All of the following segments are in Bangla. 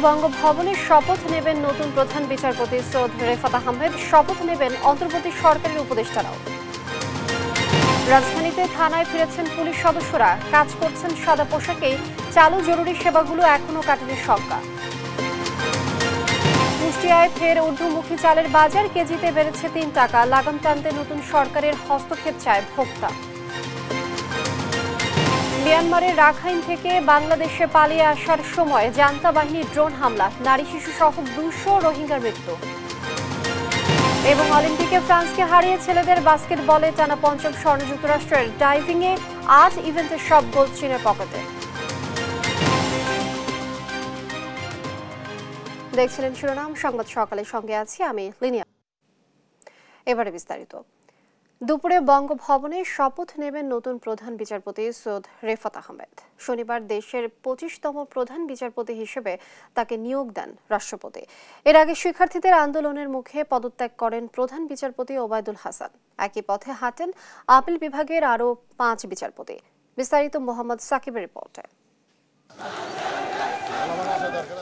বঙ্গভবনে শপথ নেবেন নতুন প্রধান বিচারপতি সৈয়দ রেফাত আহমেদ। শপথ নেবেন অন্তর্বর্তী সরকারের উপদেষ্টারাও। রাজধানীতে থানায় ফিরেছেন পুলিশ সদস্যরা, কাজ করছেন সাদা পোশাকেই। চালু জরুরি সেবাগুলো এখনো কাটেনি শঙ্কা। কুষ্টিয়ায় ফের ঊর্ধ্বমুখী চালের বাজার, কেজিতে বেড়েছে ৩ টাকা। লাগাম টানতে নতুন সরকারের হস্তক্ষেপ চায় ভোক্তা। মিয়ানমারের রাখাইন থেকে বাংলাদেশে পালিয়ে আসার সময় জান্তা বাহিনীর ড্রোন হামলা, নারী শিশু সহ 200 রোহিঙ্গার মৃত্যু। এবং অলিম্পিকে ফ্রান্সকে হারিয়ে ছেলেদের বাস্কেটবলে টানা ৫ম স্বর্ণ যুক্তরাষ্ট্রের। ডাইভিংয়ে ৮ ইভেন্টের সব গোল চীনের পকেটে। দেখছিলেন শিরোনাম সংবাদ সকালের সঙ্গে আছি আমি লিনিয়া। এবারে বিস্তারিত। দুপুরে বঙ্গভবনে শপথ নেবেন নতুন প্রধান বিচারপতি সৈয়দ রেফাত আহমেদ। শনিবার দেশের ২৫তম প্রধান বিচারপতি হিসেবে তাকে নিয়োগ দেন রাষ্ট্রপতি। এর আগে শিক্ষার্থীদের আন্দোলনের মুখে পদত্যাগ করেন প্রধান বিচারপতি ওবায়দুল হাসান। একই পথে হাঁটেন আপিল বিভাগের আরও ৫ বিচারপতি। বিস্তারিত মোহাম্মদ সাকিবের রিপোর্টে।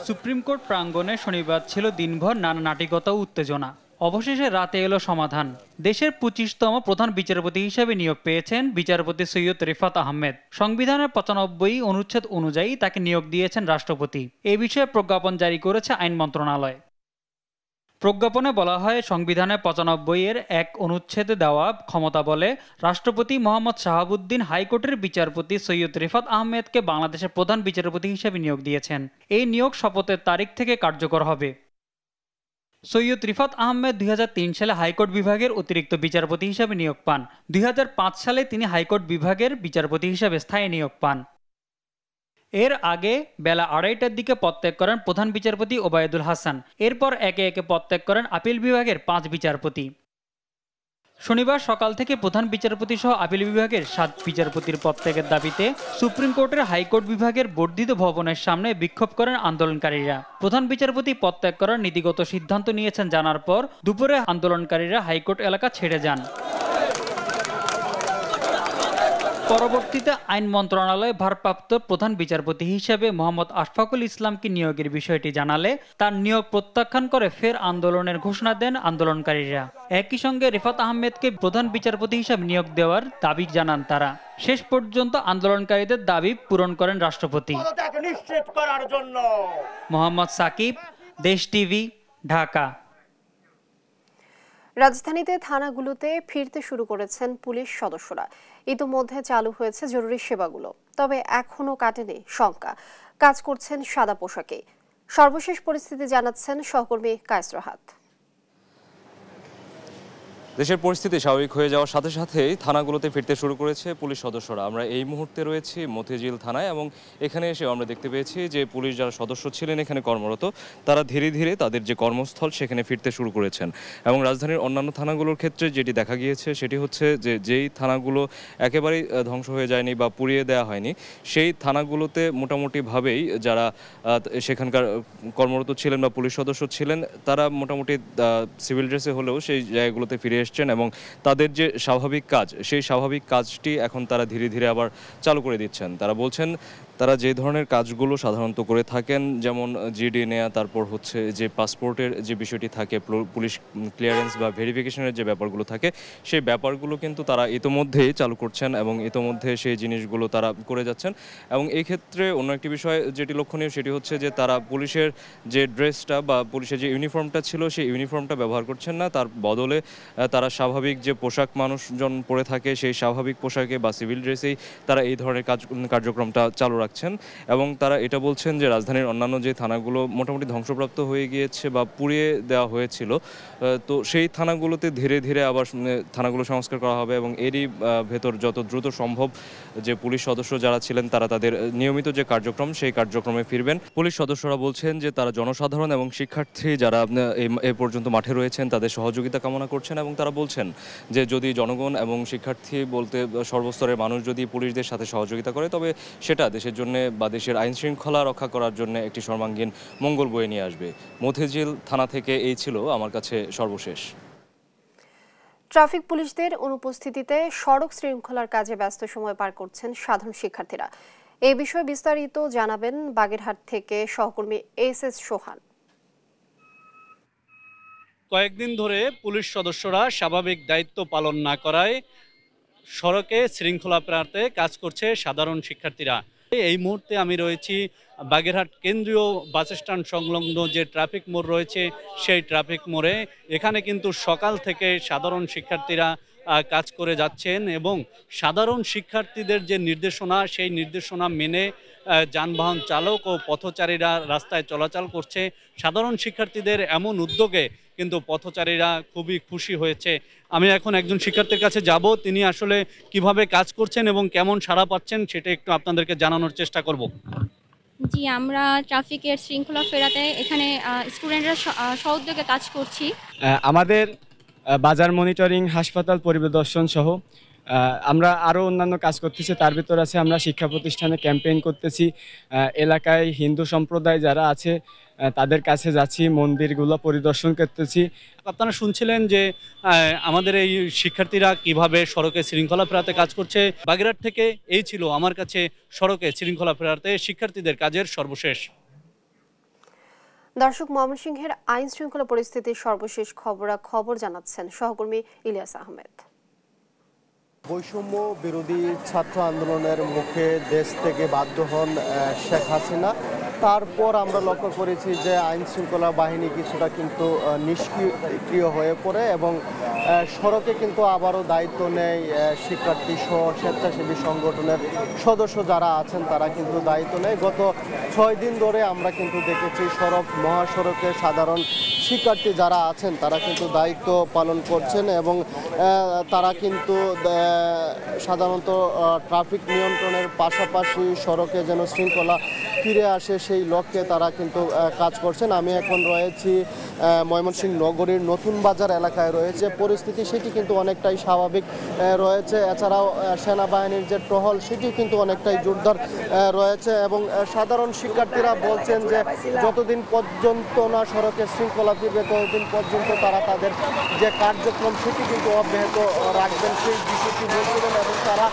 সুপ্রিম কোর্ট প্রাঙ্গণে শনিবার ছিল দিনভর নানা নাটকীয়তা ও উত্তেজনা। অবশেষে রাতে এলো সমাধান। দেশের ২৫তম প্রধান বিচারপতি হিসেবে নিয়োগ পেয়েছেন বিচারপতি সৈয়দ রেফাত আহমেদ। সংবিধানের ৯৫ অনুচ্ছেদ অনুযায়ী তাকে নিয়োগ দিয়েছেন রাষ্ট্রপতি। এ বিষয়ে প্রজ্ঞাপন জারি করেছে আইন মন্ত্রণালয়। প্রজ্ঞাপনে বলা হয়, সংবিধানের ৯৫ ১ অনুচ্ছেদে দেওয়া ক্ষমতা বলে রাষ্ট্রপতি মোহাম্মদ শাহাবুদ্দিন হাইকোর্টের বিচারপতি সৈয়দ রেফাত আহমেদকে বাংলাদেশের প্রধান বিচারপতি হিসেবে নিয়োগ দিয়েছেন। এই নিয়োগ শপথের তারিখ থেকে কার্যকর হবে। সৈয়দ রিফাত আহমেদ ২০০৩ সালে হাইকোর্ট বিভাগের অতিরিক্ত বিচারপতি হিসেবে নিয়োগ পান। ২০০৫ সালে তিনি হাইকোর্ট বিভাগের বিচারপতি হিসেবে স্থায়ী নিয়োগ পান। এর আগে বেলা ২:৩০টার দিকে পদত্যাগ করেন প্রধান বিচারপতি ওবায়দুল হাসান। এরপর একে একে পদত্যাগ করেন আপিল বিভাগের ৫ বিচারপতি। শনিবার সকাল থেকে প্রধান বিচারপতি সহ আপিল বিভাগের ৭ বিচারপতির পদত্যাগের দাবিতে সুপ্রিম কোর্টের হাইকোর্ট বিভাগের বর্ধিত ভবনের সামনে বিক্ষোভ করেন আন্দোলনকারীরা। প্রধান বিচারপতি পদত্যাগ করার নীতিগত সিদ্ধান্ত নিয়েছেন জানার পর দুপুরে আন্দোলনকারীরা হাইকোর্ট এলাকা ছেড়ে যান। পরবর্তীতে আইন মন্ত্রণালয়ে ভারপ্রাপ্ত প্রধান বিচারপতি হিসেবে মোহাম্মদ আশফাকুল ইসলামকে নিয়োগের বিষয়টি জানালে তার নিয়োগ প্রত্যাখ্যান করে ফের আন্দোলনের ঘোষণা দেন আন্দোলনকারীরা। একই সঙ্গে রেফাত আহমেদকে প্রধান বিচারপতি হিসেবে নিয়োগ দেওয়ার দাবি জানান তারা। শেষ পর্যন্ত আন্দোলনকারীদের দাবি পূরণ করেন রাষ্ট্রপতি। মোহাম্মদ সাকিব, দেশ টিভি, ঢাকা। রাজধানীতে থানাগুলোতে ফিরতে শুরু করেছেন পুলিশ সদস্যরা। ইতোমধ্যে চালু হয়েছে জরুরি সেবাগুলো, তবে এখনো কাটেনি শঙ্কা। কাজ করছেন সাদা পোশাকে। সর্বশেষ পরিস্থিতি জানাচ্ছেন সহকর্মী কায়েস রাহাত। দেশের পরিস্থিতি স্বাভাবিক হয়ে যাওয়ার সাথে সাথেই থানাগুলোতে ফিরতে শুরু করেছে পুলিশ সদস্যরা। আমরা এই মুহূর্তে রয়েছি মতিঝিল থানায় এবং এখানে এসে আমরা দেখতে পেয়েছি যে পুলিশ যারা সদস্য ছিলেন এখানে কর্মরত, তারা ধীরে ধীরে তাদের যে কর্মস্থল সেখানে ফিরতে শুরু করেছেন। এবং রাজধানীর অন্যান্য থানাগুলোর ক্ষেত্রে যেটি দেখা গিয়েছে সেটি হচ্ছে যে যেই থানাগুলো একেবারেই ধ্বংস হয়ে যায়নি বা পুড়িয়ে দেওয়া হয়নি, সেই থানাগুলোতে মোটামুটিভাবেই যারা সেখানকার কর্মরত ছিলেন বা পুলিশ সদস্য ছিলেন তারা মোটামুটি সিভিল ড্রেসে হলেও সেই জায়গাগুলোতে ফিরে এসছেন এবং তাদের যে স্বাভাবিক কাজ সেই স্বাভাবিক কাজটি এখন তারা ধীরে ধীরে আবার চালু করে দিচ্ছেন। তারা বলছেন তারা যে ধরনের কাজগুলো সাধারণত করে থাকেন, যেমন জিডি নেয়া, তারপর হচ্ছে যে পাসপোর্টের যে বিষয়টি থাকে, পুলিশ ক্লিয়ারেন্স বা ভেরিফিকেশনের যে ব্যাপারগুলো থাকে, সেই ব্যাপারগুলো কিন্তু তারা ইতোমধ্যেই চালু করছেন এবং ইতোমধ্যে সেই জিনিসগুলো তারা করে যাচ্ছেন। এবং এই ক্ষেত্রে অন্য একটি বিষয় যেটি লক্ষণীয় সেটি হচ্ছে যে তারা পুলিশের যে ড্রেসটা বা পুলিশের যে ইউনিফর্মটা ছিল সেই ইউনিফর্মটা ব্যবহার করছেন না, তার বদলে তারা স্বাভাবিক যে পোশাক মানুষজন পরে থাকে সেই স্বাভাবিক পোশাকে বা সিভিল ড্রেসেই তারা এই ধরনের কার্যক্রমটা চালু রাখছেন। এবং তারা এটা বলছেন যে রাজধানীর অন্যান্য যে থানাগুলো মোটামুটি ধ্বংসপ্রাপ্ত হয়ে গিয়েছে বা পুড়িয়ে দেওয়া হয়েছিল, তো সেই থানাগুলোতে ধীরে ধীরে আবার থানাগুলো সংস্কার করা হবে এবং এরই ভেতর যত দ্রুত সম্ভব যে পুলিশ সদস্য যারা ছিলেন তারা তাদের নিয়মিত যে কার্যক্রম সেই কার্যক্রমে ফিরবেন। পুলিশ সদস্যরা বলছেন যে তারা জনসাধারণ এবং শিক্ষার্থী যারা এ পর্যন্ত মাঠে রয়েছেন তাদের সহযোগিতা কামনা করছেন এবং তারা বলছেন যে যদি জনগণ এবং শিক্ষার্থী বলতে সর্বস্তরের মানুষ যদি পুলিশদের সাথে সহযোগিতা করে তবে সেটা দেশের জন্য বা দেশের আইন শৃঙ্খলা রক্ষা করার জন্য একটি সর্বাঙ্গীন মঙ্গল বয়ে নিয়ে আসবে। মতিঝিল থানা থেকে এই ছিল আমার কাছে সর্বশেষ। ট্রাফিক পুলিশদের অনুপস্থিতিতে সড়ক শৃঙ্খলার কাজে ব্যস্ত সময় পার করছেন সাধারণ শিক্ষার্থীরা। এই বিষয়ে বিস্তারিত জানাবেন বাগেরহাট থেকে সহকর্মী এস সোহান। কয়েকদিন ধরে পুলিশ সদস্যরা স্বাভাবিক দায়িত্ব পালন না করায় সড়কে শৃঙ্খলা প্রার্থে কাজ করছে সাধারণ শিক্ষার্থীরা। এই মুহূর্তে আমি রয়েছি বাগেরহাট কেন্দ্রীয় বাস স্ট্যান্ড সংলগ্ন যে ট্রাফিক মোড় রয়েছে সেই ট্রাফিক মোড়ে। এখানে কিন্তু সকাল থেকে সাধারণ শিক্ষার্থীরা কাজ করে যাচ্ছেন এবং সাধারণ শিক্ষার্থীদের যে নির্দেশনা সেই নির্দেশনা মেনে যানবাহন চালক ও পথচারীরা রাস্তায় চলাচল করছে। সাধারণ শিক্ষার্থীদের এমন উদ্যোগে কিন্তু পথচারীরা খুবই খুশি হয়েছে। আমি এখন একজন শিক্ষার্থীর কাছে যাব, তিনি আসলে কিভাবে কাজ করছেন এবং কেমন সাড়া পাচ্ছেন সেটা একটু আপনাদেরকে জানানোর চেষ্টা করব। জি, আমরা ট্রাফিকের শৃঙ্খলা ফেরাতে এখানে স্টুডেন্টরা সহযোগে কাজ করছি। আমাদের বাজার মনিটরিং, হাসপাতাল পরিদর্শন সহ আমরা আরও অন্যান্য কাজ করতেছি। তার ভিতর আছে আমরা শিক্ষা প্রতিষ্ঠানে ক্যাম্পেইন করতেছি, এলাকায় হিন্দু সম্প্রদায় যারা আছে তাদের কাছে যাচ্ছি, মন্দিরগুলো পরিদর্শন করতেছি। আপনারা শুনছিলেন যে আমাদের এই শিক্ষার্থীরা কিভাবে সড়কে শৃঙ্খলা ফেরাতে কাজ করছে। বাগেরহাট থেকে এই ছিল আমার কাছে সড়কে শৃঙ্খলা ফেরাতে শিক্ষার্থীদের কাজের সর্বশেষ। দর্শক, ময়মনসিংহের আইন শৃঙ্খলা পরিস্থিতির সর্বশেষ খবর জানাচ্ছেন সহকর্মী ইলিয়াস আহমেদ। বৈষম্য বিরোধী ছাত্র আন্দোলনের মুখে দেশ থেকে বাধ্য হন শেখ হাসিনা। তারপর আমরা লক্ষ্য করেছি যে আইন শৃঙ্খলা বাহিনী কিছুটা কিন্তু নিষ্ক্রিয় হয়ে পড়ে এবং সড়কে কিন্তু আবারও দায়িত্ব নেয় শিক্ষার্থী সহ স্বেচ্ছাসেবী সংগঠনের সদস্য যারা আছেন তারা কিন্তু দায়িত্ব নেয়। গত 6 দিন ধরে আমরা কিন্তু দেখেছি মহাসড়কে সাধারণ শিক্ষার্থী যারা আছেন তারা কিন্তু দায়িত্ব পালন করছেন এবং তারা কিন্তু সাধারণত ট্রাফিক নিয়ন্ত্রণের পাশাপাশি সড়কে যেন শৃঙ্খলা ফিরে আসে সেই লক্ষ্যে তারা কিন্তু কাজ করছেন। আমি এখন রয়েছি ময়মনসিংহ নগরীর নতুন বাজার এলাকায় রয়েছে। পরিস্থিতি সেটি কিন্তু অনেকটাই স্বাভাবিক রয়েছে। এছাড়াও সেনাবাহিনীর যে টহল সেটিও কিন্তু অনেকটাই জোরদার রয়েছে এবং সাধারণ শিক্ষার্থীরা বলছেন যে যতদিন পর্যন্ত না সড়কে শৃঙ্খলা ফিরবে ততদিন পর্যন্ত তারা তাদের যে কার্যক্রম সেটি কিন্তু অব্যাহত রাখবেন সেই বিষয়টি বলছিলেন এবং তারা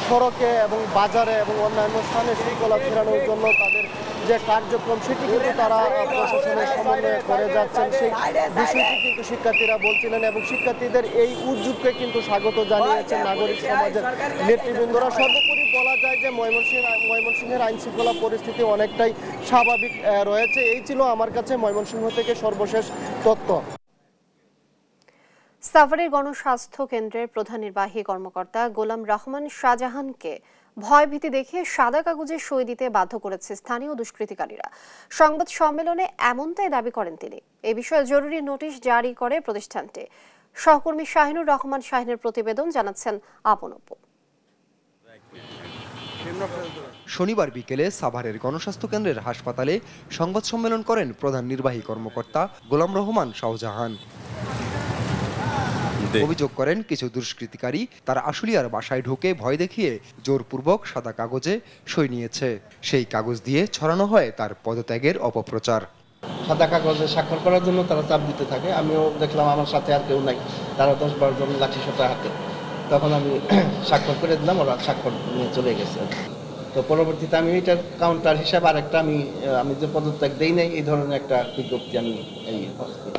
সড়কে এবং বাজারে এবং অন্যান্য স্থানে শৃঙ্খলা ফেরানোর জন্য তাদের যে কার্যক্রম সেটি কিন্তু তারা প্রশাসনের সমন্বয়ে করে যাচ্ছেন সেই বিষয়টি কিন্তু শিক্ষার্থীরা বলছিলেন এবং শিক্ষার্থীদের এই উদ্যোগকে কিন্তু স্বাগত জানিয়েছেন নাগরিক সমাজের নেতৃবৃন্দরা। সর্বোপরি বলা যায় যে ময়মনসিংহের আইন শৃঙ্খলা পরিস্থিতি অনেকটাই স্বাভাবিক রয়েছে। এই ছিল আমার কাছে ময়মনসিংহ থেকে সর্বশেষ তথ্য। সাভারের গণস্বাস্থ্য কেন্দ্রের প্রধান নির্বাহী কর্মকর্তা গোলাম রহমান শাহজাহানকে ভয়ভীতি দেখিয়ে সাদা কাগজে সই দিতে বাধ্য করেছে স্থানীয় দুষ্কৃতিকারীরা। সংবাদ সম্মেলনে এমনটাই দাবি করেন তিনি। এ বিষয়ে জরুরি নোটিশ জারি করে প্রতিষ্ঠানটি। সহকর্মী শাহিনুর রহমান শাহিনের প্রতিবেদন, জানাচ্ছেন আপন অপু। শনিবার বিকেলে সাভারের গণস্বাস্থ্য কেন্দ্রের হাসপাতালে সংবাদ সম্মেলন করেন প্রধান নির্বাহী কর্মকর্তা গোলাম রহমান শাহজাহান। অভিযোগ করেন কিছু দুষ্কৃতিকারী তারা আশুলিয়ার বাসায় ঢুকে ভয় দেখিয়ে জোরপূর্বক সাদা কাগজে সই নিয়েছে। সেই কাগজ দিয়ে ছড়ানো হয় তার পদত্যাগের অপপ্রচার। সাদা কাগজে স্বাক্ষর করার জন্য তারা চাপ দিতে থাকে। আমিও দেখলাম আমার সাথে আর কেউ নাই, তারা 10-12 জন লাঠি সোটা হাতে। তখন আমি স্বাক্ষর করে দিলাম, ওরা স্বাক্ষর নিয়ে চলে গেছে। তো পরবর্তীতে আমি এটার কাউন্টার হিসাবে আরেকটা আমি যে পদত্যাগ দেই নাই এই ধরনের একটা বিজ্ঞপ্তি আমি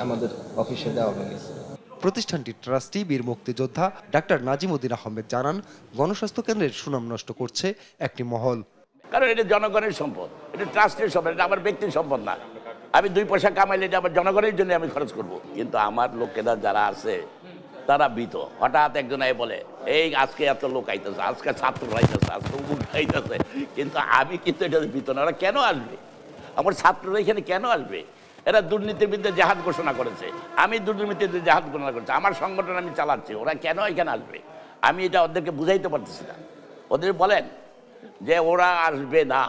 আমাদের অফিসে দেওয়া হয়ে গেছে। প্রতিষ্ঠানটির ট্রাস্টি বীর মুক্তিযোদ্ধা ডাক্তার নাজিমউদ্দিন আহমেদ জানান, গণস্বাস্থ্য কেন্দ্রের সুনাম নষ্ট করছে একটি মহল। কারণ এটা জনগণের সম্পদ, এটা ট্রাস্টের সম্পদ, এটা আমার ব্যক্তির সম্পদ না। আমি 2 পয়সা কামাইলে এটা আমার জনগণের জন্য আমি খরচ করব। কিন্তু আমার লোকেরা যারা আছে তারা ভীত। হঠাৎ একজন বলে এই আজকে এত লোক আইতেছে, আজকে ছাত্ররা আইতেছে, আজকে উমুক আইতেছে, কিন্তু আমি কিন্তু এটা ভীত না। ওরা কেন আসবে? আমার ছাত্ররা এখানে কেন আসবে? এরা দুর্নীতির বিরুদ্ধে জেহাদ ঘোষণা করেছে, আমি দুর্নীতির জেহাদ ঘোষণা করেছি, আমার সংগঠন আমি চালাচ্ছি, ওরা কেন এখানে আসবে? আমি এটা ওদেরকে বুঝাইতে পারতেছি না। ওদের বলেন যে ওরা আসবে না।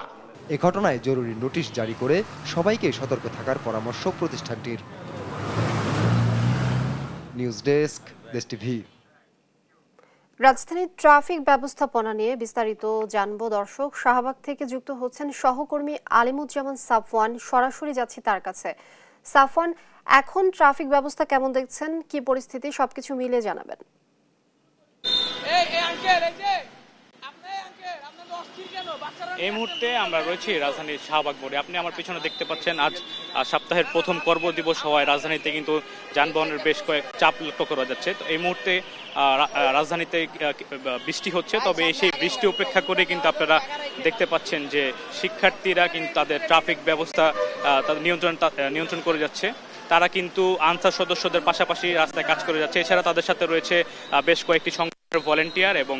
এ ঘটনায় জরুরি নোটিশ জারি করে সবাইকে সতর্ক থাকার পরামর্শ প্রতিষ্ঠানটির। নিউজ ডেস্ক, দেশ টিভি। রাজধানীর ট্রাফিক ব্যবস্থাপনা নিয়ে বিস্তারিত জানবো দর্শক। শাহবাগ থেকে যুক্ত হচ্ছেন সহকর্মী আলিমুজ্জামান সাফওয়ান, সরাসরি যাচ্ছি তার কাছে। সাফওয়ান, এখন ট্রাফিক ব্যবস্থা কেমন দেখছেন, কি পরিস্থিতি, সবকিছু মিলে জানাবেন। এই মুহূর্তে আমরা রয়েছি রাজধানীর শাহবাগ মোড়ে। আপনি আমার পিছনে দেখতে পাচ্ছেন আজ সপ্তাহের প্রথম কর্মদিবস হওয়ায় রাজধানীতে কিন্তু যানবাহনের বেশ কয়েক চাপ লক্ষ্য করা যাচ্ছে। তো এই মুহূর্তে রাজধানীতে বৃষ্টি হচ্ছে, তবে সেই বৃষ্টি উপেক্ষা করে কিন্তু আপনারা দেখতে পাচ্ছেন যে শিক্ষার্থীরা কিন্তু তাদের ট্রাফিক ব্যবস্থা তাদের নিয়ন্ত্রণ করে যাচ্ছে। তারা কিন্তু আনসার সদস্যদের পাশাপাশি রাস্তায় কাজ করে যাচ্ছে। এছাড়া তাদের সাথে রয়েছে বেশ কয়েকটি সংগঠনের ভলেন্টিয়ার এবং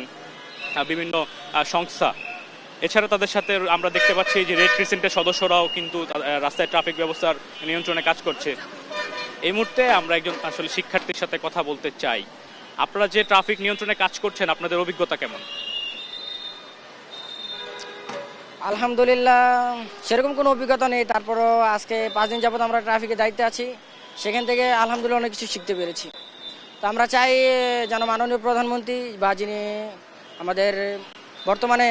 বিভিন্ন সংস্থা। এছাড়া তাদের সাথে আমরা দেখতে পাচ্ছি যে রেড ক্রিসেন্টের সদস্যরাও কিন্তু রাস্তায় ট্রাফিক ব্যবস্থার নিয়ন্ত্রণে কাজ করছে। এই মুহূর্তে আমরা একজন আসলে শিক্ষার্থীর সাথে কথা বলতে চাই। আপনারা যে ট্রাফিক নিয়ন্ত্রণে কাজ করছেন, আপনাদের অভিজ্ঞতা কেমন? আলহামদুলিল্লাহ সেরকম কোনো অভিজ্ঞতা নেই, তারপরও আজকে 5 দিন যাবত আমরা ট্রাফিকের দায়িত্বে আছি। সেখান থেকে আলহামদুলিল্লাহ অনেক কিছু শিখতে পেরেছি। তো আমরা চাই যেন মাননীয় প্রধানমন্ত্রী বা যিনি আমাদের বর্তমানে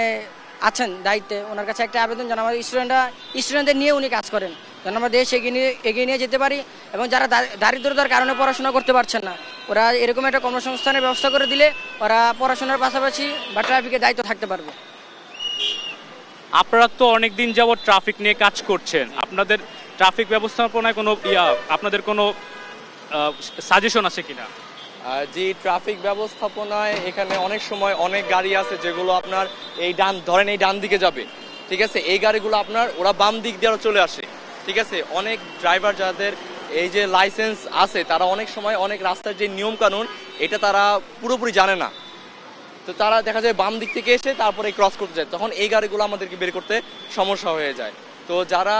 আছেন দায়িত্বে, ওনার কাছে একটা আবেদন যেন আমাদের স্টুডেন্টদের নিয়ে উনি কাজ করেন, যেন আমরা দেশ এগিয়ে নিয়ে যেতে পারি। এবং যারা দারিদ্রতার কারণে পড়াশোনা করতে পারছেন না, ওরা এরকম একটা কর্মসংস্থানের ব্যবস্থা করে দিলে ওরা পড়াশোনার পাশাপাশি বা ট্রাফিকের দায়িত্ব থাকতে পারবে। আপনারা তো অনেক দিন যাবত ট্রাফিক নিয়ে কাজ করছেন, আপনাদের ট্রাফিক ব্যবস্থাপনায় কোনো আপনাদের কোনো সাজেশন আছে কিনা? জি, ট্রাফিক ব্যবস্থাপনায় এখানে অনেক সময় অনেক গাড়ি আছে যেগুলো আপনার এই ডান দিকে যাবে, ঠিক আছে, এই গাড়িগুলো আপনার ওরা বাম দিক দিয়ে চলে আসে, ঠিক আছে। অনেক ড্রাইভার যাদের এই যে লাইসেন্স আছে তারা অনেক সময় অনেক রাস্তার যে নিয়ম কানুন এটা তারা পুরোপুরি জানে না, তো তারা দেখা যায় বাম দিক থেকে এসে তারপরে ক্রস করতে যায়, তখন এই গাড়িগুলো আমাদেরকে বের করতে সমস্যা হয়ে যায়। তো যারা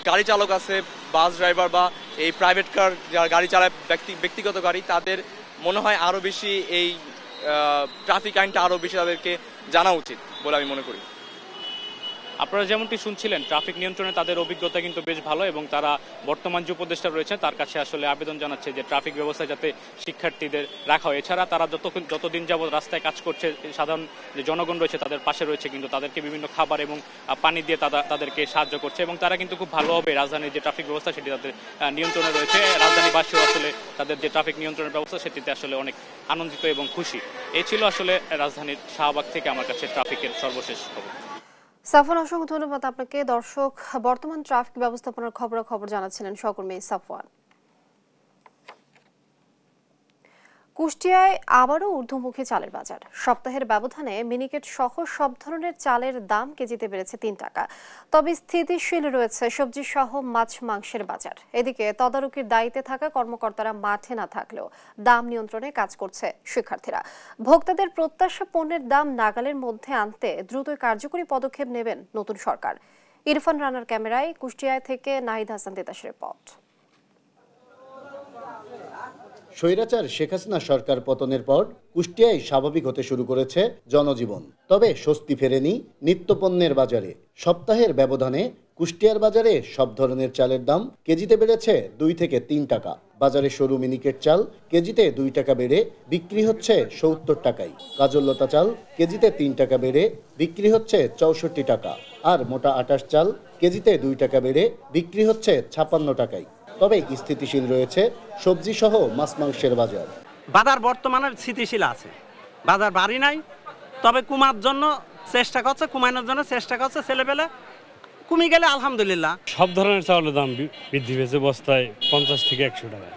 গাড়ি চালক আছে, বাস ড্রাইভার বা এই প্রাইভেট কার যারা গাড়ি চালায় ব্যক্তিগত গাড়ি, তাদের মনে হয় আরও বেশি এই ট্রাফিক আইনটা আরও বেশি তাদেরকে জানা উচিত বলে আমি মনে করি। আপনারা যেমনটি শুনছিলেন, ট্রাফিক নিয়ন্ত্রণে তাদের অভিজ্ঞতা কিন্তু বেশ ভালো এবং তারা বর্তমান যে উপদেষ্টা রয়েছে তার কাছে আসলে আবেদন জানাচ্ছে যে ট্রাফিক ব্যবস্থা যাতে শিক্ষার্থীদের রাখা হয়। এছাড়া তারা যতদিন যাবত রাস্তায় কাজ করছে, সাধারণ যে জনগণ রয়েছে তাদের পাশে রয়েছে, কিন্তু তাদেরকে বিভিন্ন খাবার এবং পানি দিয়ে তাদেরকে সাহায্য করছে এবং তারা কিন্তু খুব ভালোভাবে রাজধানীর যে ট্রাফিক ব্যবস্থা সেটি তাদের নিয়ন্ত্রণে রয়েছে। রাজধানীবাসীও আসলে তাদের যে ট্রাফিক নিয়ন্ত্রণের ব্যবস্থা সেটিতে আসলে অনেক আনন্দিত এবং খুশি। এই ছিল আসলে রাজধানীর শাহবাগ থেকে আমার কাছে ট্রাফিকের সর্বশেষ খবর। সাফওয়ান, অসংখ্য ধন্যবাদ আপনাকে। দর্শক, বর্তমান ট্রাফিক ব্যবস্থাপনার খবরাখবর জানাচ্ছিলেন সহকর্মী সাফওয়ান। কুষ্টিয়ায় আবারও ঊর্ধ্বমুখী চালের বাজার। সপ্তাহের ব্যবধানে মিনিকেট সহ সব ধরনের চালের দাম কেজিতে বেড়েছে 3 টাকা। তবে স্থিতিশীল রয়েছে সবজি সহ মাছ মাংসের বাজার। এদিকে তদারকির দায়িত্বে থাকা কর্মকর্তারা মাঠে না থাকলেও দাম নিয়ন্ত্রণে কাজ করছে শিক্ষার্থীরা। ভোক্তাদের প্রত্যাশা পণ্যের দাম নাগালের মধ্যে আনতে দ্রুত কার্যকরী পদক্ষেপ নেবেন নতুন সরকার। ইরফান রানার ক্যামেরায় কুষ্টিয়ায় থেকে নাহিদ হাসান তিতাসের রিপোর্ট। স্বৈরাচার শেখ হাসিনা সরকার পতনের পর কুষ্টিয়ায় স্বাভাবিক হতে শুরু করেছে জনজীবন, তবে স্বস্তি ফেরেনি নিত্যপণ্যের বাজারে। সপ্তাহের ব্যবধানে কুষ্টিয়ার বাজারে সব ধরনের চালের দাম কেজিতে বেড়েছে 2 থেকে 3 টাকা। বাজারে সরু মিনিকেট চাল কেজিতে 2 টাকা বেড়ে বিক্রি হচ্ছে 70 টাকায়। কাজললতা চাল কেজিতে 3 টাকা বেড়ে বিক্রি হচ্ছে 64 টাকা। আর মোটা আটাশ চাল কেজিতে 2 টাকা বেড়ে বিক্রি হচ্ছে 56 টাকায়। তবে স্থিতিশীল রয়েছে সবজি সহ মাছ মাংসের বাজার। বাজার বর্তমানে স্থিতিশীল আছে, বাজার বাড়ি নাই, তবে কমানোর জন্য চেষ্টা করছে ছেলেপেলে, কমে গেলে আলহামদুলিল্লাহ। সব ধরনের চাউলের দাম বৃদ্ধি পেয়েছে, বস্তায় 50 থেকে 100 টাকা।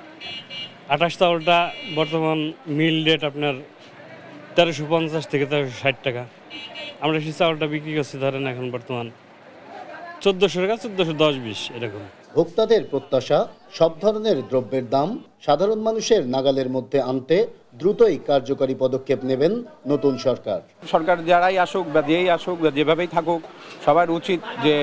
আটাশ চাউলটা বর্তমান মিল রেট আপনার 1350 থেকে 1360 টাকা। আমরা সেই চাউলটা বিক্রি করছি ধরেন এখন বর্তমান 1400 টাকা, 1410-20 এরকম। ভোক্তাদের প্রত্যাশা সব ধরনের দ্রব্যের দাম সাধারণ মানুষের নাগালের মধ্যে আনতে দ্রুতই কার্যকরী পদক্ষেপ নেবেন নতুন সরকার। সরকার যারাই আসুক বা যেই আসুক বা যেভাবেই থাকুক, সবার উচিত যে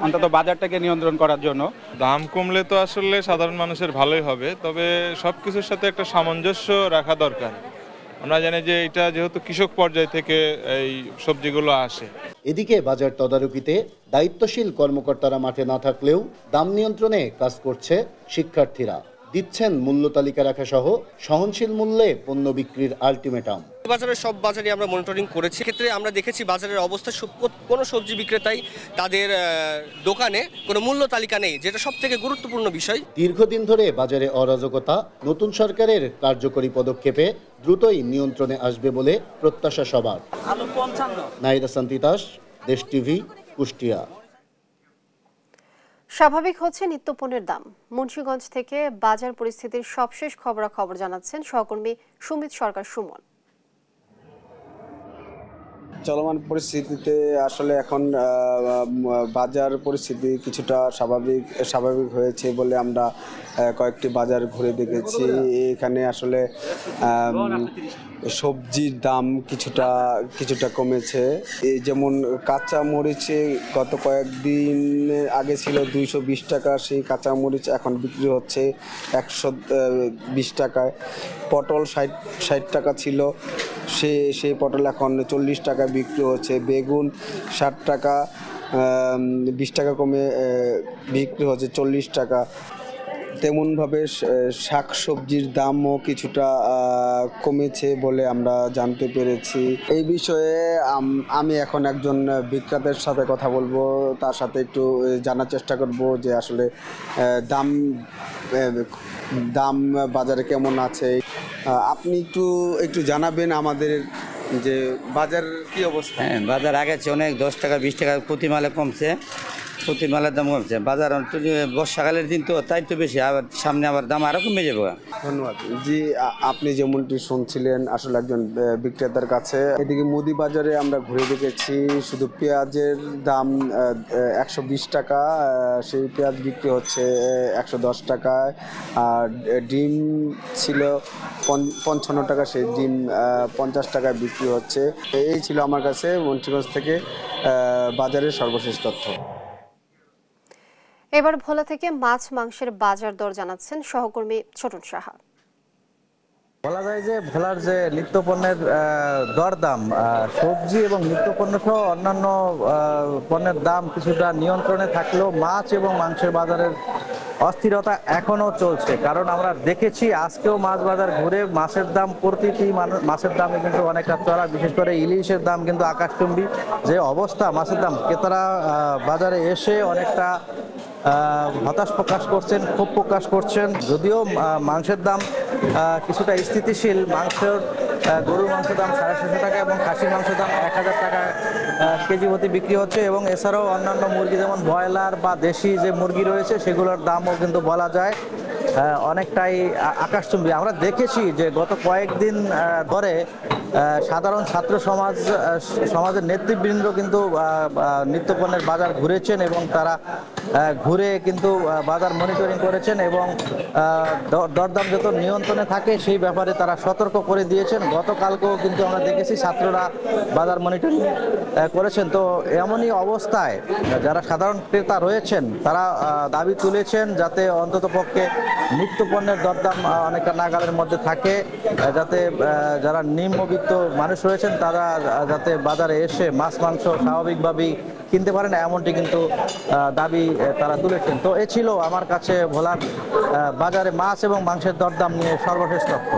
অন্তত বাজারটাকে নিয়ন্ত্রণ করার জন্য। দাম কমলে তো আসলে সাধারণ মানুষের ভালোই হবে, তবে সব কিছুর সাথে একটা সামঞ্জস্য রাখা দরকার। আমরা জানি যে এটা যেহেতু কৃষক পর্যায় থেকে এই সবজিগুলো আসে। এদিকে বাজার তদারকিতে দায়িত্বশীল কর্মকর্তারা মাঠে না থাকলেও দাম নিয়ন্ত্রণে কাজ করছে শিক্ষার্থীরা। দিচ্ছেন মূল্য তালিকা রাখা সহ সহনশীল মূল্যে পণ্য বিক্রির আলটিমেটাম। বাজারের সব বাজারই আমরা মনিটরিং করেছি। ক্ষেত্রে আমরা দেখেছি বাজারের অবস্থা কোনো সবজি বিক্রেতাই তাদের দোকানে কোনো মূল্য তালিকা নেই, যেটা সবথেকে গুরুত্বপূর্ণ বিষয়। দীর্ঘদিন ধরে বাজারে অরাজকতা নতুন সরকারের কার্যকরী পদক্ষেপে দ্রুতই নিয়ন্ত্রণে আসবে বলে প্রত্যাশা সবার। নাহিদ হাসান তিতাস, দেশ টিভি, কুষ্টিয়া। স্বাভাবিক হচ্ছে নিত্যপণ্যের দাম। মুন্সিগঞ্জ থেকে বাজার পরিস্থিতির সবশেষ খবরাখবর জানাচ্ছেন সহকর্মী সুমিত সরকার সুমন। চলমান পরিস্থিতিতে আসলে এখন বাজার পরিস্থিতি কিছুটা স্বাভাবিক হয়েছে বলে আমরা কয়েকটি বাজার ঘুরে দেখেছি। এখানে আসলে সবজির দাম কিছুটা কমেছে। এই যেমন কাঁচা মরিচে গত কয়েকদিন আগে ছিল 220 টাকা, সেই কাঁচা মরিচ এখন বিক্রি হচ্ছে 120 টাকায়। পটল 60 টাকা ছিল, সেই পটল এখন 40 টাকা বিক্রি হচ্ছে। বেগুন 60 টাকা, 20 টাকা কমে বিক্রি হচ্ছে 40 টাকা। তেমনভাবে শাকসবজির দামও কিছুটা কমেছে বলে আমরা জানতে পেরেছি। এই বিষয়ে আমি এখন একজন বিক্রেতার সাথে কথা বলবো, তার সাথে একটু জানার চেষ্টা করব যে আসলে দাম বাজারে কেমন আছে। আপনি একটু জানাবেন আমাদের যে বাজার কি অবস্থা? হ্যাঁ, বাজার আগের চেয়ে অনেক 10 টাকা 20 টাকা প্রতি মালে কমছে, প্রতি মালের দাম কমছে। বাজার বর্ষাকালের দিন তো তাই তো বেশি, আবার সামনে আবার দাম আরও কমে যাবে। ধন্যবাদ। জি, আপনি যেমনটি শুনছিলেন আসলে একজন বিক্রেতার কাছে। এদিকে মুদি বাজারে আমরা ঘুরে দেখেছি, শুধু পেঁয়াজের দাম 120 টাকা, সেই পেঁয়াজ বিক্রি হচ্ছে 110 টাকায়। আর ডিম ছিল 55 টাকা, সেই ডিম 50 টাকায় বিক্রি হচ্ছে। এই ছিল আমার কাছে মুন্সিগঞ্জ থেকে বাজারের সর্বশেষ তথ্য। এবার ভোলা থেকে মাছ মাংসের বাজার দর জানাচ্ছেন সহকর্মী ছোটন সাহা। বলা যায় যে ভোলার যে নিত্যপণ্যের দরদাম, সবজি এবং নিত্যপণ্য সহ অন্যান্য পণ্যের দাম কিছুটা নিয়ন্ত্রণে থাকলেও মাছ এবং মাংসের বাজারের অস্থিরতা এখনও চলছে। কারণ আমরা দেখেছি আজকেও মাছ বাজার ঘুরে মাছের দাম, প্রতিটি মাছের দামে কিন্তু অনেকটা চড়া। বিশেষ করে ইলিশের দাম কিন্তু আকাশচুম্বী যে অবস্থা মাছের দাম। ক্রেতারা বাজারে এসে অনেকটা হতাশ প্রকাশ করছেন, ক্ষোভ প্রকাশ করছেন। যদিও মাংসের দাম কিছুটা স্থিতিশীল, গরুর মাংসের দাম 650 টাকা এবং খাসির মাংসের দাম 1000 টাকা কেজি প্রতি বিক্রি হচ্ছে। এবং এছাড়াও অন্যান্য মুরগি যেমন ব্রয়লার বা দেশি যে মুরগি রয়েছে সেগুলোর দামও কিন্তু বলা যায় অনেকটাই আকাশচুম্বী। আমরা দেখেছি যে গত কয়েকদিন ধরে সাধারণ ছাত্র সমাজের নেতৃবৃন্দ কিন্তু নিত্যপণ্যের বাজার ঘুরেছেন এবং তারা ঘুরে কিন্তু বাজার মনিটরিং করেছেন এবং দরদাম যত নিয়ন্ত্রণে থাকে সেই ব্যাপারে তারা সতর্ক করে দিয়েছেন। গতকালকেও কিন্তু আমরা দেখেছি ছাত্ররা বাজার মনিটরিং করেছেন। তো এমনই অবস্থায় যারা সাধারণ ক্রেতা রয়েছেন তারা দাবি তুলেছেন যাতে অন্ততপক্ষে নিত্যপণ্যের দরদাম অনেকটা নাগালের মধ্যে থাকে, যাতে যারা নিম্নবিত্ত মানুষ রয়েছেন তারা যাতে বাজারে এসে মাছ মাংস স্বাভাবিকভাবেই কিনতে পারেন, এমনটি কিন্তু দাবি তারা তুলেছেন। তো এ ছিল আমার কাছে ভোলার বাজারে মাছ এবং মাংসের দরদাম নিয়ে সর্বশেষ তথ্য।